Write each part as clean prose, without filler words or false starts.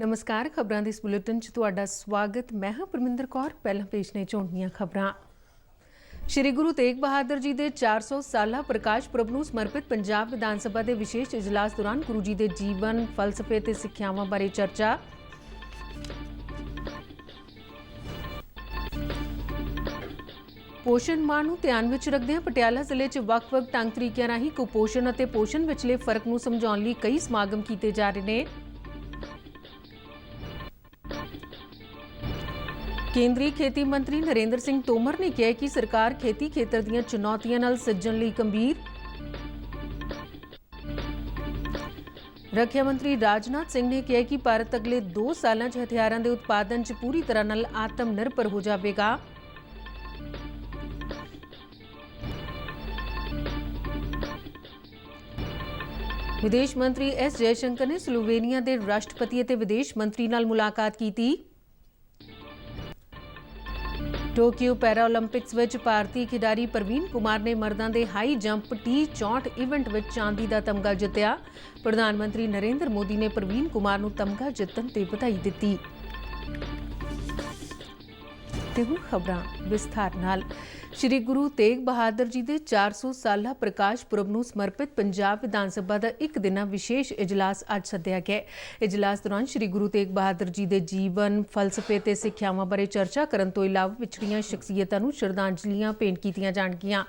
नमस्कार। खबरां दी इस बुलेटिन च तुहाडा स्वागत। मैं हां परमिंदर कौर। पहला पेश ने ਝੋਂਦੀਆਂ खबरां। श्री गुरु तेग बहादुर जी के 400 साला प्रकाश पुरब नूं समर्पित पंजाब विधान सभा के विशेष इजलास दौरान गुरु जी के जीवन फलसफे ते सिक्ख्यावां बारे चर्चा। पोषण माह नूं ध्यान विच रखदिआं पटियाला जिले च ਵੱਖ-ਵੱਖ ढंग तरीकिਆਂ राहीं कुपोषण ਅਤੇ पोषण विचले फर्क नूं समझाउण लई कई समागम कीते जा रहे ने। केंद्रीय खेती मंत्री नरेंद्र सिंह तोमर ने कहा कि सरकार खेती खेतर दीआं चुनौतियां नाल सिज्जण लई गंभीर। रक्षा मंत्री राजनाथ सिंह ने कहा कि भारत अगले 2 सालां च हथियारां दे उत्पादन च पूरी तरह नाल आत्म निर्भर हो जाएगा। विदेश मंत्री एस जयशंकर ने स्लोवेनिया के राष्ट्रपति और विदेश मंत्री नाल मुलाकात की। टोक्यो पैराओलंपिक्स विच भारतीय खिडारी प्रवीण कुमार ने मर्दां दे हाई जंप T64 इवेंट विच चांदी दा तमगा जित्तिया। प्रधानमंत्री नरेंद्र मोदी ने प्रवीण कुमार नूं तमगा जितण ते बधाई दित्ती। ते हुण खबरां विस्तार नाल। श्री गुरु तेग बहादुर जी के 400 साला प्रकाश पुरब नूं समर्पित पंजाब विधान सभा का एक दिना विशेष इजलास अज सद्दिया गया। इजलास दौरान श्री गुरु तेग बहादुर जी के जीवन फलसफे ते सिक्ख्यावां बारे चर्चा करन तो इलावा विछड़ियां शख्सियतां नूं श्रद्धांजलियां भेंट कीतियां जाणगियां।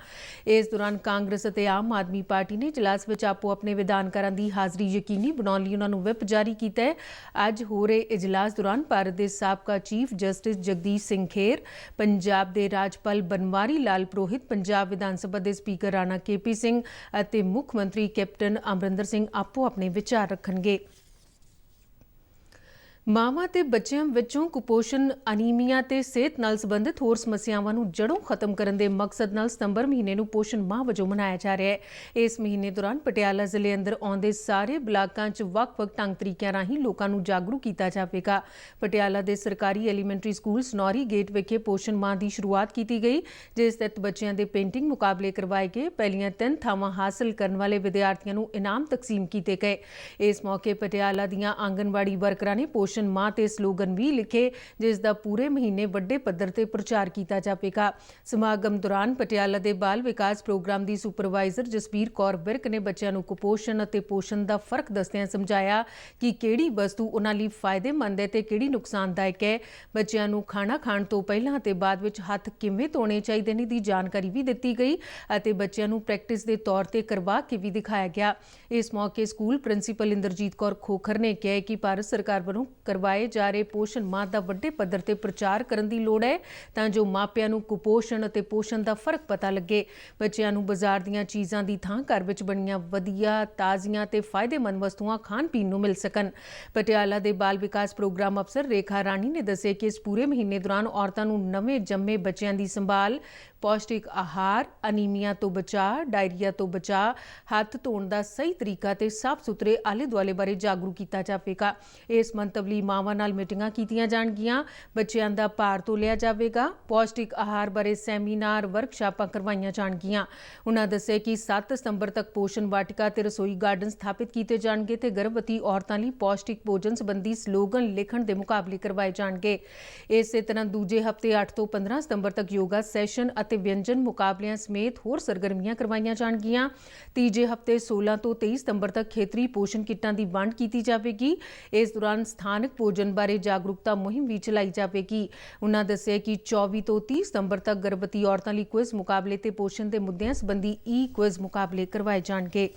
इस दौरान कांग्रेस ते आम आदमी पार्टी ने इजलास विच आपो अपने विधानकारां दी हाज़री यकीनी बनाउण लई उन्हां नूं व्हिप जारी कीता है। अज हो रहे इजलास दौरान भारत के साबका चीफ जस्टिस जगदीश सिंह खेर, पंजाब के राजपाल बनवारी लाल पुरोहित, पंजाब विधान सभा के स्पीकर राणा KP सिंह और मुख्य मंत्री कैप्टन अमरिंदर सिंह आपो अपने विचार रखणगे। मावां ते बच्चिआं विचों कुपोषण, अनीमिया ते सेहत नाल संबंधित होर समस्यावां नूं जड़ों खत्म करन दे मकसद नाल सितंबर महीने नूं पोषण माह वजों मनाया जा रहा है। इस महीने दौरान पटियाला जिले अंदर आउंदे सारे ब्लाकां च ਵੱਖ-ਵੱਖ ढंग तरीकिਆਂ राहीं लोकां नूं जागरूक कीता जावेगा। पटियाला दे सरकारी एलीमेंटरी स्कूल सनौरी गेट विखे पोषण माह की शुरुआत की गई, जिस तहत बच्चिआं दे पेंटिंग मुकाबले करवाए गए। पहलियां 3 थावां हासिल करन वाले विद्यार्थियों नूं इनाम तकसीम किए गए। इस मौके पटियाला दीआं आंगनवाड़ी वर्करां ने पोषण माह ते स्लोगन भी लिखे, जिसका पूरे महीने वड्डे पद्धर ते प्रचार किया जाएगा। समागम दौरान पटियाला के बाल विकास प्रोग्राम की सुपरवाइजर जसबीर कौर विरक ने बच्चों को कुपोषण और पोषण का फर्क दसदिआं समझाया कि किहड़ी वस्तु उन्हां लई फायदेमंद है ते किहड़ी नुकसानदायक है। बच्चों को खाना खाण तो पहलां ते बाद विच हत्थ किवें धोने चाहीदे ने दी जानकारी भी दित्ती गई और बच्चों को प्रैक्टिस के तौर पर करवा के भी दिखाया गया। इस मौके स्कूल प्रिंसीपल इंद्रजीत कौर खोखर ने कहा कि भारत सरकार वालों करवाए जा रहे पोषण माह का वड्डे पद्धर ते प्रचार करन दी लोड़ है तां जो मापिआं नूं कुपोषण ते पोषण का फर्क पता लगे। बच्चों नूं बाजार दीआं चीज़ां दी थां घर विच बणीआं वधिया, ताज़ियां ते फायदेमंद वस्तुआं खाण पीण नूं मिल सकन। पटियाला दे बाल विकास प्रोग्राम अफसर रेखा राणी ने दस्सिआ कि इस पूरे महीने दौरान औरतां नूं नवें जम्मे बच्चों की संभाल, पौष्टिक आहार, अनीमिया तो बचाव, डायरिया तो बचाव, हत्थ धोण का सही तरीका ते साफ सुथरे आले दुआले बारे जागरूक किया जाएगा। इस मंतव लई मावां नाल मीटिंगां कीतियां जाणगियां, बच्चों का भार तोलिया जाएगा, पौष्टिक आहार बारे सैमीनार वर्कशापां करवाईयां जाणगियां। उन्हां दस्सिआ कि 7 सितंबर तक पोषण वाटिका ते रसोई गार्डन स्थापित किए जाणगे ते गर्भवती औरतां लई पौष्टिक भोजन संबंधी स्लोगन लिखण दे मुकाबले करवाए जाणगे। इसे तरह दूजे हफ्ते 8 तो 15 सितंबर तक योगा सैशन ਅਤੇ व्यंजन मुकाबलियां समेत होर सरगर्मियां करवाईयां जाणगियां। तीजे हफ्ते 16 तो 23 सितंबर तक खेतरी पोषण किटां की वंड की जाएगी। इस दौरान स्थानक भोजन बारे जागरूकता मुहिम भी चलाई जाएगी। उन्होंने दस्सिआ कि 24 तो 30 सितंबर तक गर्भवती औरतों लिए क्विज मुकाबले ते पोषण के मुद्दों संबंधी क्विज मुकाबले करवाए जाएंगे।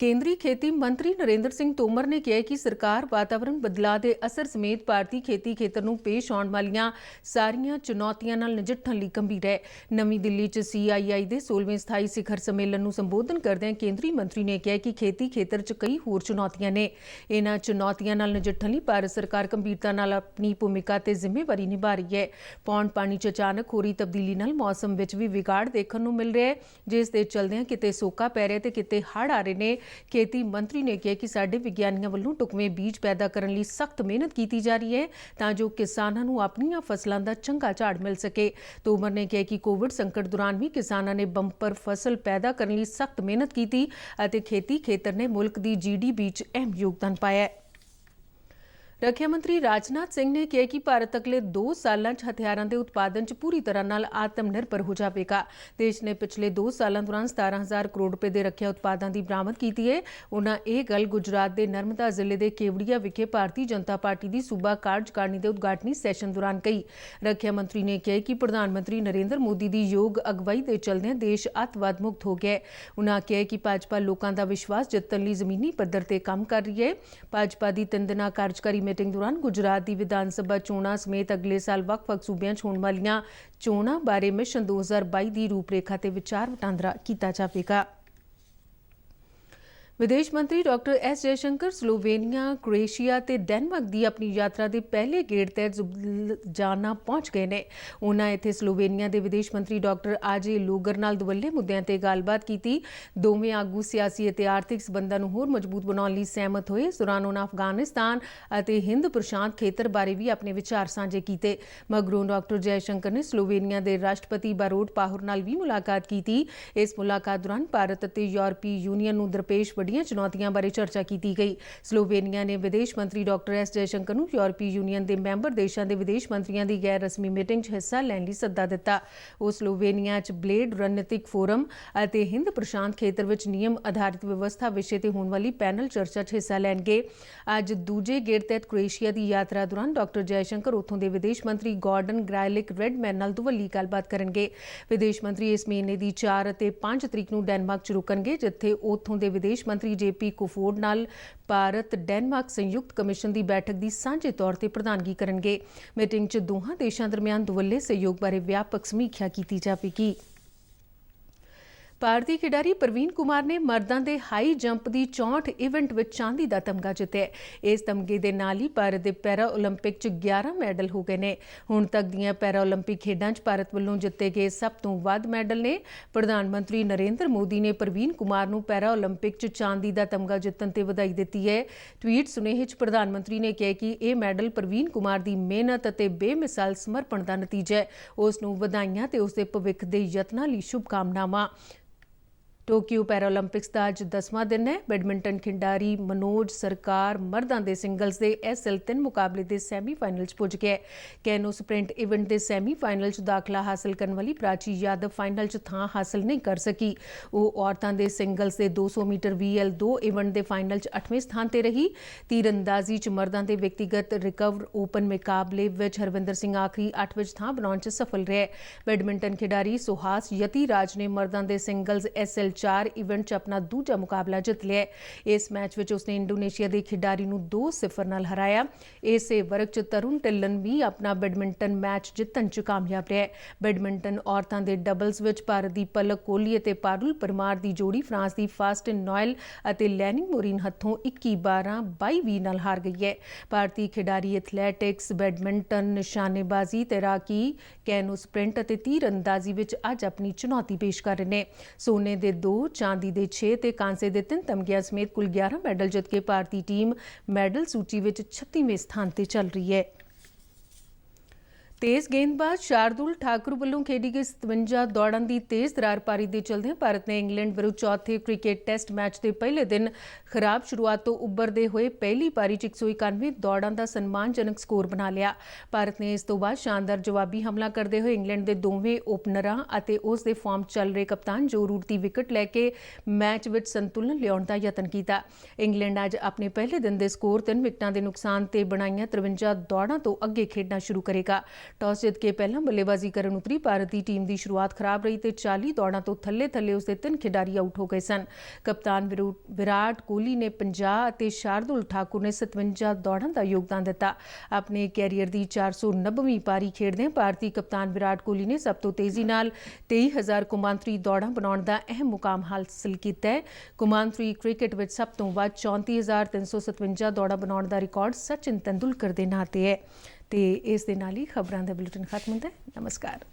केंद्रीय खेती मंत्री नरेंद्र सिंह तोमर ने कहा कि सरकार वातावरण बदलाव के असर समेत भारतीय खेती खेतर नूं पेश आउण वालीआं सारीआं चुनौतियां नाल नजिठण लई गंभीर है। नवीं दिल्ली च CII के 16वें स्थाई सिखर सम्मेलन नूं संबोधन करदे केंद्रीय मंत्री ने कहा कि खेती खेतर च कई होर चुनौतियां ने। इन्हां चुनौतियां नाल नजिठण लई भारत सरकार गंभीरता नाल अपनी भूमिका ते जिम्मेवारी निभा रही है। पौण पानी च अचानक हो रही तब्दीली नाल मौसम विच भी विगाड़ देखण नूं मिल रहा है, जिस दे चलदिआं किते सोका पै रिहा ते किते हड़ आ रहे ने। खेती मंत्री ने कहा कि साडे विग्यानियों वालों ढुकवें बीज पैदा करने लई सख्त मेहनत की जा रही है तां जो किसानां नूं अपणीआं फसलां दा चंगा झाड़ मिल सके। तोमर ने कहा कि कोविड संकट दौरान भी किसानां ने बंपर फसल पैदा करने लई सख्त मेहनत की अते खेती खेतर ने मुल्क दी GDP च अहम योगदान पाया है। रक्षा मंत्री राजनाथ सिंह ने कहा कि भारत अगले 2 सालों हथियारों के उत्पादन च पूरी तरह नाल आत्मनिर्भर हो जाएगा। देश ने पिछले 2 सालों दौरान 17,000 करोड़ रुपए के रक्षा उत्पादों की बरामद की है। उन्होंने यह गल गुजरात के नर्मदा जिले के केवड़िया विखे भारतीय जनता पार्टी की सूबा कार्यकारिणी के उद्घाटनी सैशन दौरान कही। रक्षा मंत्री ने कहा कि प्रधानमंत्री नरेंद्र मोदी की योग अगवाई के चलदे देश अतवाद मुक्त हो गया है। उन्होंने कहा कि भाजपा लोगों का विश्वास जितने लिए जमीनी पद्धर पर काम कर रही है। भाजपा की 3 दिना कार्यकारी मीटिंग दौरान गुजरात की विधान सभा चोणां समेत अगले साल वक्-वक् सूबियां च होण वालीआं चोणां बारे मिशन 2022 की रूपरेखा ते विचार वटांदरा किया जाएगा। विदेश मंत्री doctor S Jaishankar Slovenia, Croatia ते डेनमार्क की अपनी यात्रा के पहले गेड़ तहत जुबलियाना पहुंच गए हैं। उन्होंने इत्थे स्लोवेनिया के विदेश मंत्री डॉक्टर आजे लोगर नाल दुवल्ले मुद्दों पर गलबात की। दोवें आगू सियासी और आर्थिक संबंधों को होर मजबूत बनाने लई सहमत हुए। इस दौरान उन्होंने अफगानिस्तान और हिंद प्रशांत खेतर बारे भी अपने विचार साझे किए। मगरों डॉक्टर जयशंकर ने स्लोवेनिया के राष्ट्रपति बारोट पाहोर नाल भी मुलाकात की। इस मुलाकात दौरान भारत और यूरोपीय यूनियन नूं दरपेश चुनौतियों बारे चर्चा की गई। स्लोवेनिया ने विदेश मंत्री डॉक्टर एस जयशंकर नूं यूरोपीय यूनियन के मैंबर देशों के विदेश मंत्रियों की गैर रस्मी मीटिंग च हिस्सा लैण लई सद्दा दिता। वो स्लोवेनिया च ब्लेड रणनीतिक फोरम और हिंद प्रशांत खेतर विच नियम आधारित व्यवस्था विषय ते होने वाली पैनल चर्चा च हिस्सा लैणगे। अज दूजे गेड़ तहत क्रोएशिया की यात्रा दौरान डॉक्टर जयशंकर उत्थों के विदेश मंत्री गॉर्डन ग्रायलिक रेडमैन नाल दुवल्ली गलबात करनगे। विदेश मंत्री इस महीने की 4 और 5 तरीक नूं डेनमार्क च रुकणगे, जिथे उत्थों के विदेश मंत्री JP कोफोर्ड नाल भारत डेनमार्क संयुक्त कमिशन की बैठक की सांझे तौर पर प्रधानगी करेंगे। मीटिंग च दोहां देशों दरमियान दुवल्ले सहयोग बारे व्यापक समीक्षा की जाएगी। भारतीय खिडारी प्रवीण कुमार ने मर्दां दे हाई जंप की 64 इवेंट में चांदी का तमगा जितया। इस तमगे के नाल ही भारत के पैरा ओलंपिक च 11 मैडल हो गए हैं। हुण तक दीआं पैरा ओलंपिक खेडां च भारत वालों जिते गए सब तो वध मैडल ने। प्रधानमंत्री नरेंद्र मोदी ने प्रवीण कुमार नूं पैरा ओलंपिक च चांदी का तमगा जितण ते वधाई दी है। ट्वीट सुनेहे च प्रधानमंत्री ने कहा कि यह मैडल प्रवीण कुमार की मेहनत और बेमिसाल समर्पण का नतीजा है। उस नूं वधाइयां ते उसके भविख के यत्नां लई शुभकामनावां। टोक्यो पैराओलंपिक्स का अज 10वां दिन है। बैडमिंटन खिडारी मनोज सरकार मर्दां दे सिंगल्स के SL3 मुकाबले के सैमीफाइनल च पुज गया। कैनो स्प्रिंट इवेंट के सैमीफाइनल च दाखला हासिल करने वाली प्राची यादव फाइनल च थां हासिल नहीं कर सकी। वो औरतों के सिंगल्स के 200 मीटर VL2 इवेंट के फाइनल च 8वें स्थान पर रही। तीरंदाजी च मर्दां के व्यक्तिगत रिकर्व ओपन मुकाबले विच हरविंदर सिंह आखिरी 8 विच थां बनाउण च सफल रहे। बैडमिंटन खिडारी सुहास यतिराज ने मर्दां के सिंगल्स SL4 इवेंट च अपना दूजा मुकाबला जित लिया। इस मैच में उसने इंडोनेशिया के खिडारी नूं 2-0 नाल हराया। इस वर्ग च तरुण टिल्लन भी अपना बैडमिंटन मैच जितण च कामयाब रहा। बैडमिंटन औरतों के डबल्स में भारत की पलक कोहली और पारुल परमार की जोड़ी फ्रांस की फास्टिन नॉयल और लैनिंग मोरिन हथों 21-12, 22-20 नाल हार गई है। भारतीय खिडारी एथलैटिक्स, बैडमिंटन, निशानेबाजी, तैराकी, कैनो स्प्रिंट और तीरंदाजी में अज अपनी चुनौती पेश कर रहे हैं। सोने के 2, चांदी के 6 ते कांसे के 3 तमगियां समेत कुल 11 मैडल जित के भारतीय टीम मैडल सूची में 36वें स्थान पर चल रही है। तेज गेंदबाज शार्दुल ठाकुर वालों खेडी गई 57 दौड़ां की तेज दरार पारी के चलदे भारत ने इंग्लैंड विरुद्ध चौथे क्रिकेट टेस्ट मैच के पहले दिन खराब शुरुआत तो उभरते हुए पहली पारी च 191 दौड़ां का सम्मानजनक स्कोर बना लिया। भारत ने इस तो बाद शानदार जवाबी हमला करते हुए इंग्लैंड के दोवें ओपनरां और उसके फॉर्म चल रहे कप्तान जो रूट की विकेट लैके मैच में संतुलन लियाउण का यतन किया। इंग्लैंड अज अपने पहले दिन के स्कोर 3 विकेटां के नुकसान से बनाईआं 53 दौड़ां तो अगे खेडना शुरू करेगा। टॉस जित के पहला बल्लेबाजी करन उतरी भारत की टीम की शुरुआत खराब रही तो 40 दौड़ां तो थले उसके 3 खिडारी आउट हो गए सन। कप्तान विराट कोहली ने 50 और शार्दुल ठाकुर ने 57 दौड़ां का योगदान दिता। अपने कैरियर की 490वीं पारी खेडदे भारतीय कप्तान विराट कोहली ने सब तो तेजी नाल 23,000 कौमांतरी दौड़ां बनाउण का अहम मुकाम हासिल किया है। कौमांतरी क्रिकेट में सब तो वध 34,357 दौड़ां बनाउण का रिकॉर्ड सचिन तेंदुलकर के नां ते है। तो इस दे नाल ही खबरां दा बुलेटिन खत्म होंदा है। नमस्कार।